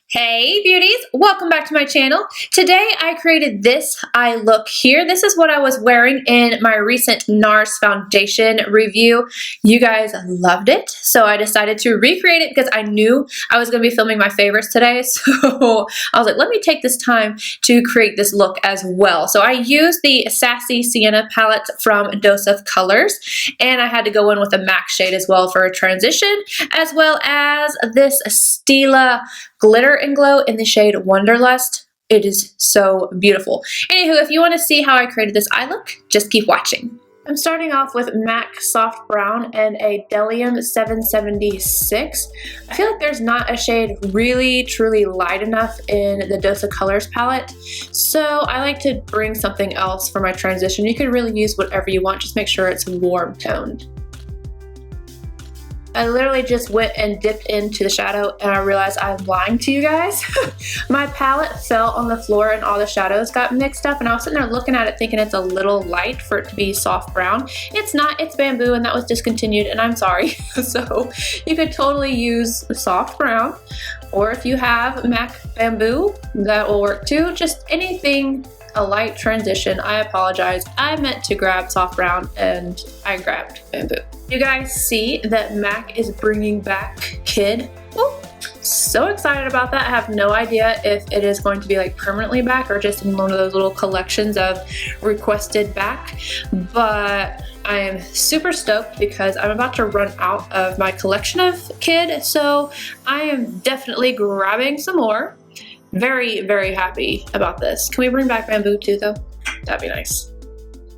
Hey beauties, welcome back to my channel. Today I created this eye look here. This is what I was wearing in my recent Nars foundation review. You guys loved it, so I decided to recreate it because I knew I was going to be filming my favorites today. So I was like, let me take this time to create this look as well. So I used the Sassy Sienna palette from Dose of Colors, and I had to go in with a MAC shade as well for a transition, as well as this Stila Glitter and Glow in the shade Wanderlust. It is so beautiful. Anywho, if you want to see how I created this eye look, just keep watching. I'm starting off with MAC Soft Brown and a Bdellium 776. I feel like there's not a shade really truly light enough in the Dose of Colors palette, so I like to bring something else for my transition. You can really use whatever you want, just make sure it's warm toned. I literally just went and dipped into the shadow and I realized I'm lying to you guys. My palette fell on the floor and all the shadows got mixed up, and I was sitting there looking at it thinking it's a little light for it to be soft brown. It's not, it's bamboo, and that was discontinued, and I'm sorry. So you could totally use soft brown, or if you have MAC bamboo, that will work too. Just anything, a light transition. I apologize. I meant to grab soft brown and I grabbed bamboo. You guys see that MAC is bringing back Kid. Oh, so excited about that. I have no idea if it is going to be like permanently back or just in one of those little collections of requested back, but I am super stoked because I'm about to run out of my collection of Kid, so I am definitely grabbing some more. Very, very happy about this. Can we bring back bamboo too though? That'd be nice.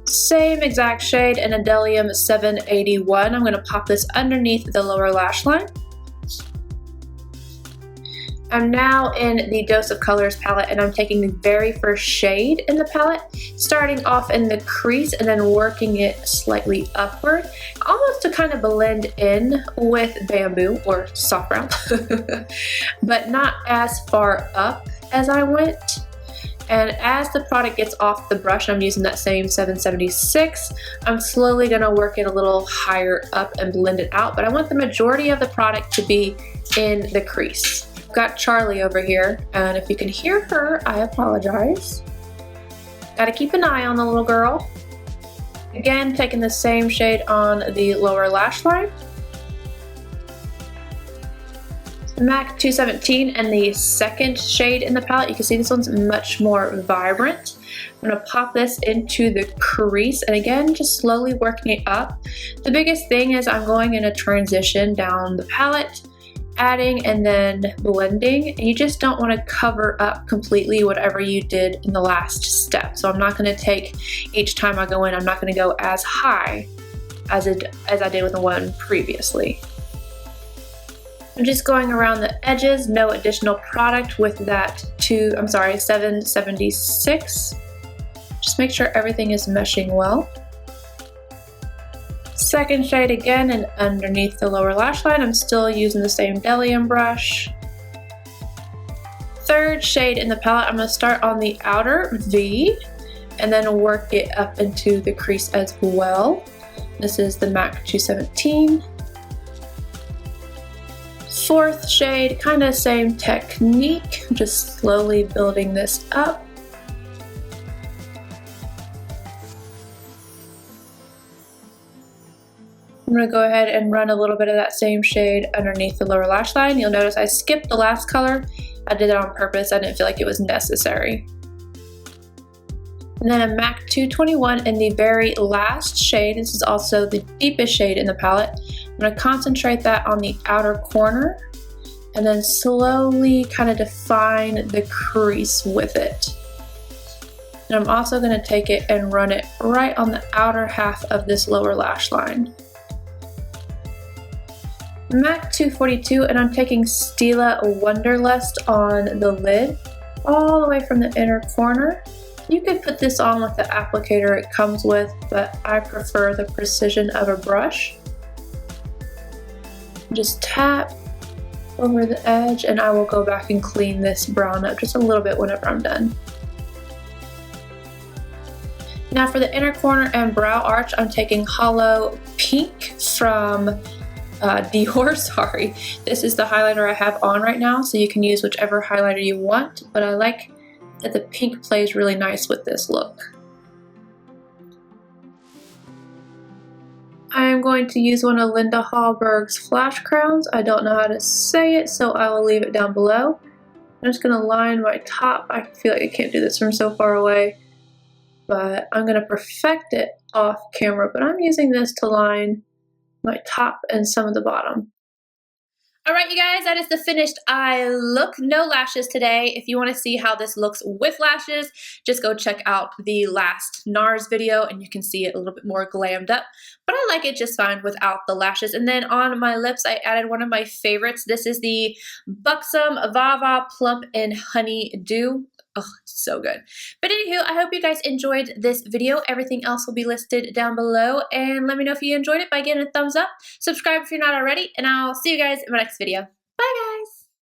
Same exact shade in a Bdellium 781. I'm going to pop this underneath the lower lash line. I'm now in the Dose of Colors palette, and I'm taking the very first shade in the palette, starting off in the crease and then working it slightly upward, almost to kind of blend in with bamboo or soft brown, but not as far up as I went. And as the product gets off the brush, I'm using that same 776, I'm slowly going to work it a little higher up and blend it out, but I want the majority of the product to be in the crease. I've got Charlie over here, and if you can hear her, I apologize. Gotta keep an eye on the little girl. Again, taking the same shade on the lower lash line. MAC 217 and the second shade in the palette. You can see this one's much more vibrant. I'm going to pop this into the crease, and again, just slowly working it up. The biggest thing is I'm going in a transition down the palette, adding and then blending, and you just don't want to cover up completely whatever you did in the last step. So I'm not going to take, each time I go in, I'm not going to go as high as I did with the one previously. I'm just going around the edges, no additional product with that 776. Just make sure everything is meshing well. Second shade again, and underneath the lower lash line, I'm still using the same Bdellium brush. Third shade in the palette, I'm going to start on the outer V and then work it up into the crease as well. This is the MAC 217. Fourth shade, kind of same technique, just slowly building this up. I'm going to go ahead and run a little bit of that same shade underneath the lower lash line. You'll notice I skipped the last color. I did it on purpose. I didn't feel like it was necessary. And then a MAC 221 in the very last shade. This is also the deepest shade in the palette. I'm going to concentrate that on the outer corner and then slowly kind of define the crease with it. And I'm also going to take it and run it right on the outer half of this lower lash line. MAC 242, and I'm taking Stila Wanderlust on the lid all the way from the inner corner. You could put this on with the applicator it comes with, but I prefer the precision of a brush. Just tap over the edge, and I will go back and clean this brown up just a little bit whenever I'm done. Now for the inner corner and brow arch, I'm taking Holo Pink from Dior, sorry. This is the highlighter I have on right now, so you can use whichever highlighter you want, but I like that the pink plays really nice with this look. I am going to use one of Linda Hallberg's flash crowns. I don't know how to say it, so I will leave it down below. I'm just going to line my top. I feel like I can't do this from so far away, but I'm going to perfect it off camera, but I'm using this to line my top and some of the bottom. Alright you guys, that is the finished eye look. No lashes today. If you want to see how this looks with lashes, just go check out the last Nars video and you can see it a little bit more glammed up. But I like it just fine without the lashes. And then on my lips, I added one of my favorites. This is the Buxom Vava Plump and Honey Dew. Oh, so good. But anywho, I hope you guys enjoyed this video. Everything else will be listed down below. And let me know if you enjoyed it by giving it a thumbs up. Subscribe if you're not already. And I'll see you guys in my next video.